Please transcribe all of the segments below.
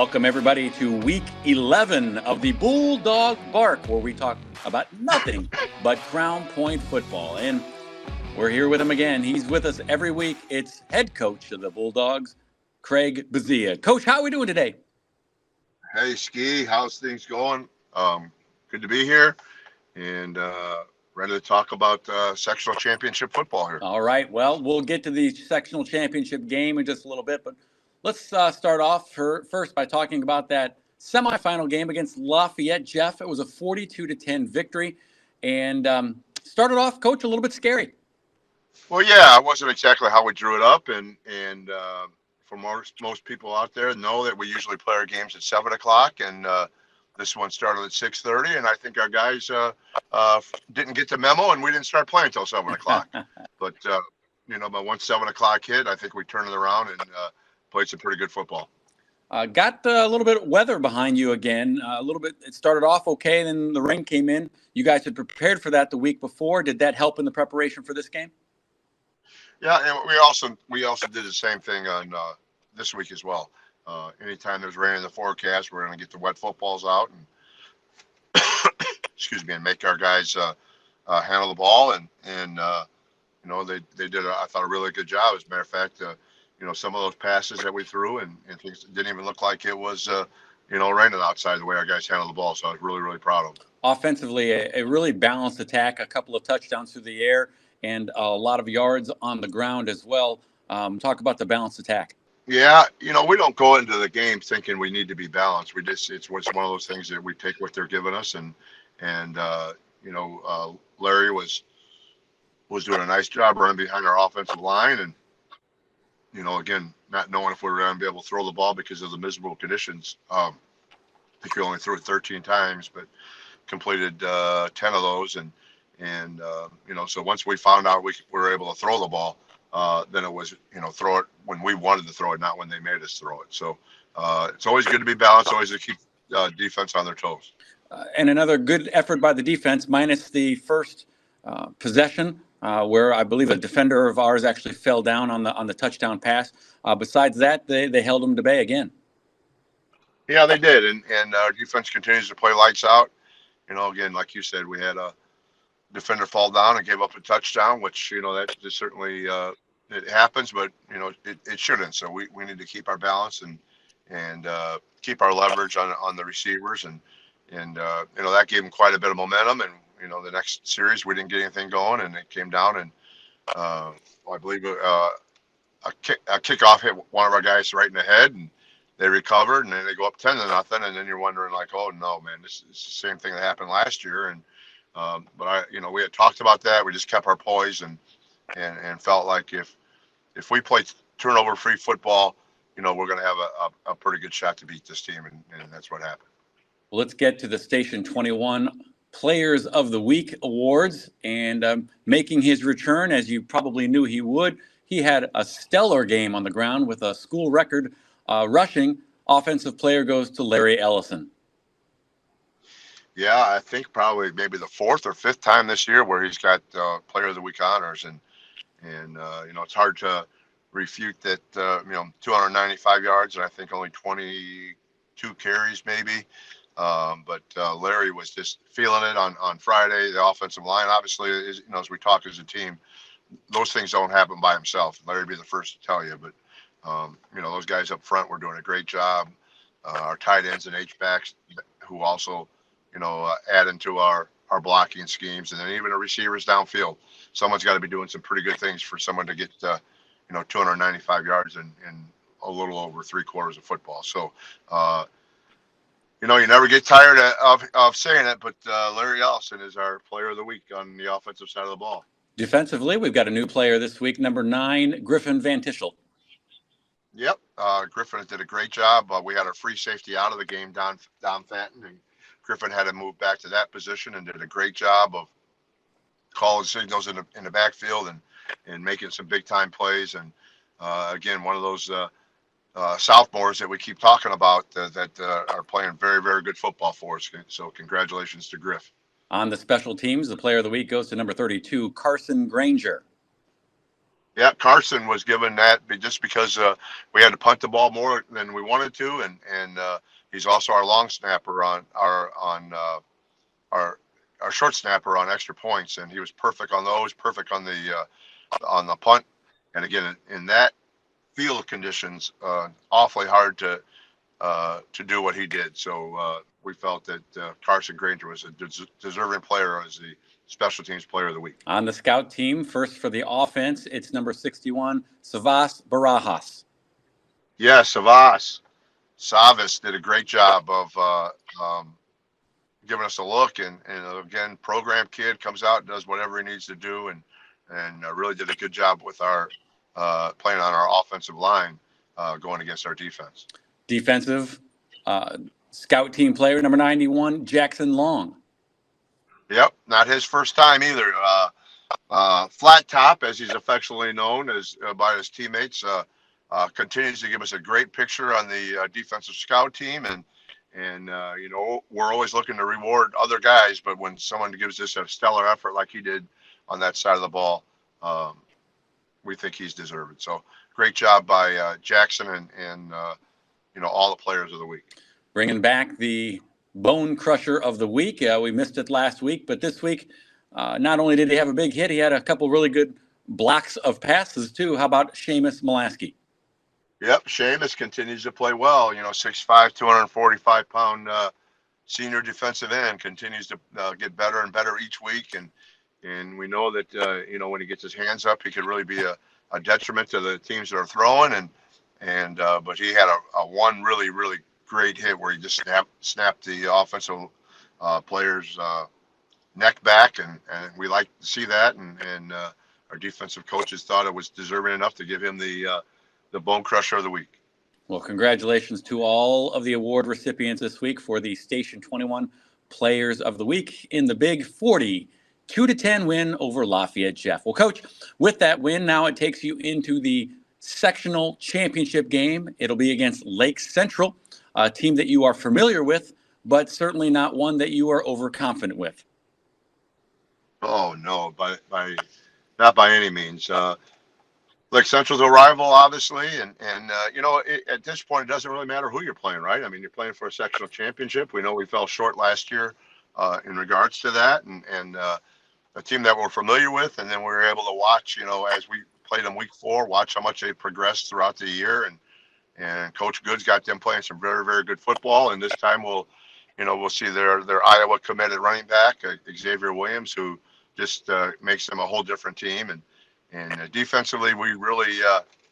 Welcome, everybody, to week 11 of the Bulldog Bark, where we talk about nothing but Crown Point football. And we're here with him again. He's with us every week. It's head coach of the Bulldogs, Craig Bazia. Coach, how are we doing today? Hey, Ski, how's things going? Good to be here and ready to talk about sectional championship football here. All right. Well, we'll get to the sectional championship game in just a little bit, but let's start off first by talking about that semifinal game against Lafayette. Jeff, it was a 42-10 victory, and started off, Coach, a little bit scary. Well, yeah, it wasn't exactly how we drew it up, and for most people out there know that we usually play our games at 7 o'clock, and this one started at 6:30, and I think our guys didn't get the memo, and we didn't start playing until 7 o'clock. But but once 7 o'clock hit, I think we turned it around and played some pretty good football. Got a little bit of weather behind you again. A little bit. It started off okay, then the rain came in. You guys had prepared for that the week before. Did that help in the preparation for this game? Yeah, and we also did the same thing on this week as well. Anytime there's rain in the forecast, we're going to get the wet footballs out and excuse me, and make our guys handle the ball and they did I thought a really good job. As a matter of fact, some of those passes that we threw and things didn't even look like it was raining outside the way our guys handled the ball. So I was really, really proud of them. Offensively, a really balanced attack, a couple of touchdowns through the air, and a lot of yards on the ground as well. Talk about the balanced attack. Yeah, we don't go into the game thinking we need to be balanced. It's one of those things that we take what they're giving us, and Larry was doing a nice job running behind our offensive line, and again, not knowing if we were going to be able to throw the ball because of the miserable conditions. I think we only threw it 13 times, but completed 10 of those, and so once we found out we were able to throw the ball, then it was throw it when we wanted to throw it, not when they made us throw it. So it's always good to be balanced, always to keep defense on their toes. And another good effort by the defense, minus the first possession, where I believe a defender of ours actually fell down on the touchdown pass. Besides that, they held them to bay again. Yeah, they did, and our defense continues to play lights out. Again, like you said, we had a defender fall down and gave up a touchdown, which that just certainly it happens, but it shouldn't. So we need to keep our balance and keep our leverage on the receivers, and that gave them quite a bit of momentum. And the next series we didn't get anything going, and it came down, and I believe a kickoff hit one of our guys right in the head, and they recovered, and then they go up 10-0, and then you're wondering like, oh no, man, this is the same thing that happened last year. And but we had talked about that. We just kept our poise and felt like if we play turnover-free football, we're going to have a pretty good shot to beat this team, and that's what happened. Well, let's get to the Station 21 Players of the Week awards, and making his return, as you probably knew he would. He had a stellar game on the ground with a school record rushing. Offensive player goes to Larry Ellison. Yeah, I think probably maybe the fourth or fifth time this year where he's got Player of the Week honors, and it's hard to refute that. 295 yards and I think only 22 carries maybe, but Larry was just feeling it on Friday. The offensive line, obviously, is, as we talk as a team, those things don't happen by himself. Larry would be the first to tell you, but those guys up front were doing a great job. Our tight ends and H-backs who also add into our blocking schemes, and then even the receivers downfield. Someone's got to be doing some pretty good things for someone to get 295 yards in a little over 3/4 of football. So you never get tired of saying it, but Larry Ellison is our Player of the Week on the offensive side of the ball. Defensively, we've got a new player this week, number 9, Griffin Van Tischel. Yep, Griffin did a great job. We had our free safety out of the game, Don Fenton, and Griffin had to move back to that position and did a great job of calling signals in the backfield and making some big time plays. And again, one of those sophomores that we keep talking about that are playing very, very good football for us. So congratulations to Griff. On the special teams, the Player of the Week goes to number 32, Carson Granger. Yeah, Carson was given that just because we had to punt the ball more than we wanted to, and he's also our long snapper our our short snapper on extra points, and he was perfect on those, perfect on the punt, and again in that field conditions, awfully hard to do what he did. So we felt that Carson Granger was a deserving player as the special teams player of the week. On the scout team, first for the offense, it's number 61, Savas Barajas. Yeah, Savas did a great job of giving us a look, and again, program kid comes out and does whatever he needs to do, and really did a good job with our playing on our offensive line going against our defense. Defensive uh, scout team player, number 91, Jackson Long. Yep, not his first time either. Flat Top, as he's affectionately known as by his teammates, continues to give us a great picture on the defensive scout team, and you know, we're always looking to reward other guys, but when someone gives us a stellar effort like he did on that side of the ball, we think he's deserved. So great job by Jackson and you know, all the players of the week. Bringing back the bone crusher of the week. We missed it last week, but this week, not only did he have a big hit, he had a couple really good blocks of passes too. How about Seamus Molaski? Yep, Seamus continues to play well. You know, 6'5", 245-pound senior defensive end continues to get better and better each week, and we know that you know, when he gets his hands up, he could really be a detriment to the teams that are throwing, and but he had a one really great hit where he just snapped the offensive player's neck back, and we like to see that, and our defensive coaches thought it was deserving enough to give him the bone crusher of the week. Well, congratulations to all of the award recipients this week for the Station 21 Players of the Week in the Big 40 2-10 win over Lafayette Jeff. Well, Coach, with that win, now it takes you into the sectional championship game. It'll be against Lake Central, a team that you are familiar with, but certainly not one that you are overconfident with. Oh no, not by any means. Lake Central's a rival, obviously, and you know, at this point, it doesn't really matter who you're playing, right? I mean, you're playing for a sectional championship. We know we fell short last year in regards to that, and a team that we're familiar with, and then we were able to watch, you know, as we played them week 4, watch how much they progressed throughout the year, and Coach Goods got them playing some very good football, and this time we'll see their Iowa committed running back Xavier Williams, who just makes them a whole different team, and defensively, we really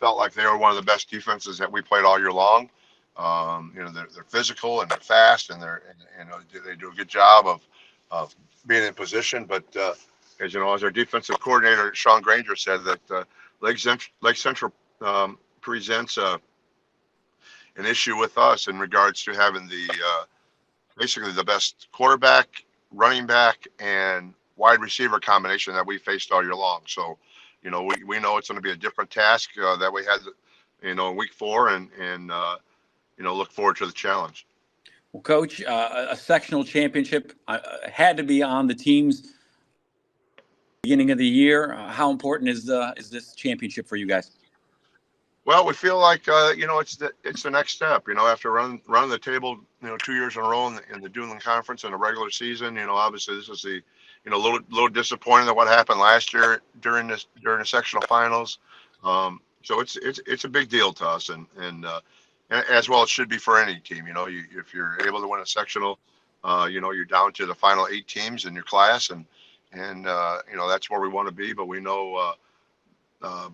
felt like they were one of the best defenses that we played all year long. You know, they're physical and they're fast, and they do a good job of being in position. But as you know, as our defensive coordinator Sean Granger said, that Lake Central presents an issue with us in regards to having basically the best quarterback, running back, and wide receiver combination that we faced all year long. So, you know, we know it's going to be a different task that we had, you know, in week 4, and you know, look forward to the challenge. Well, Coach, a sectional championship had to be on the team's beginning of the year. How important is this championship for you guys? Well, we feel like you know, it's the next step. You know, after running the table, you know, 2 years in a row in the Duneland Conference in the regular season. You know, obviously this is the, you know, little disappointing at what happened last year during the sectional finals. So it's a big deal to us, and as well it should be for any team. You know, if you're able to win a sectional, you know, you're down to the final 8 teams in your class, and you know, that's where we want to be. But we know.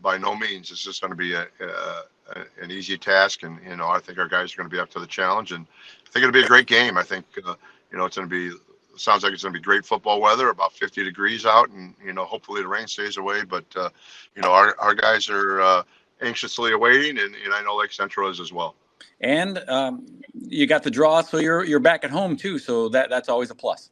By no means is this going to be an easy task, and you know, I think our guys are going to be up to the challenge, and I think it'll be a great game. I think you know, it's going to be, sounds like it's going to be great football weather, about 50 degrees out, and you know, hopefully the rain stays away. But you know, our guys are anxiously awaiting, and I know Lake Central is as well. And you got the draw, so you're back at home too, so that's always a plus.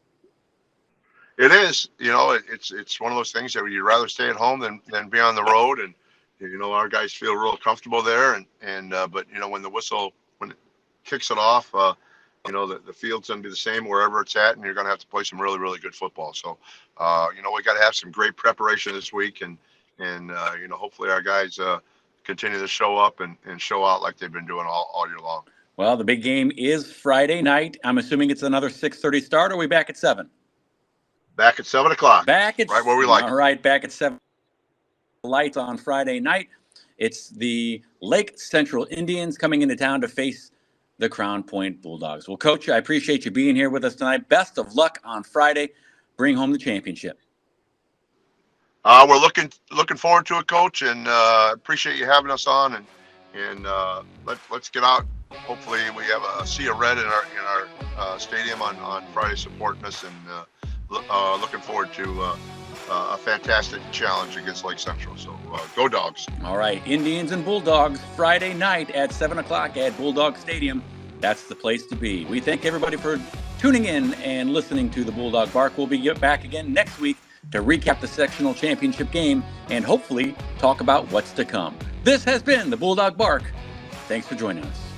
It is, you know, it's one of those things that you'd rather stay at home than be on the road, and you know, our guys feel real comfortable there, and but you know, when it kicks it off, you know, the field's gonna be the same wherever it's at, and you're gonna have to play some really good football. So, you know, we got to have some great preparation this week, and hopefully our guys continue to show up and show out like they've been doing all year long. Well, the big game is Friday night. I'm assuming it's another 6:30 start. Or are we back at 7? Back at 7 o'clock. Back at right where we like. All right, back at 7. Lights on Friday night. It's the Lake Central Indians coming into town to face the Crown Point Bulldogs. Well, Coach, I appreciate you being here with us tonight. Best of luck on Friday. Bring home the championship. We're looking forward to it, Coach, and appreciate you having us on. And let's get out. Hopefully, we have a sea of red in our stadium on Friday, supporting us, and looking forward to a fantastic challenge against Lake Central. So go Dogs! All right, Indians and Bulldogs Friday night at 7 o'clock at Bulldog Stadium. That's the place to be. We thank everybody for tuning in and listening to the Bulldog Bark. We'll be back again next week to recap the sectional championship game and hopefully talk about what's to come. This has been the Bulldog Bark. Thanks for joining us.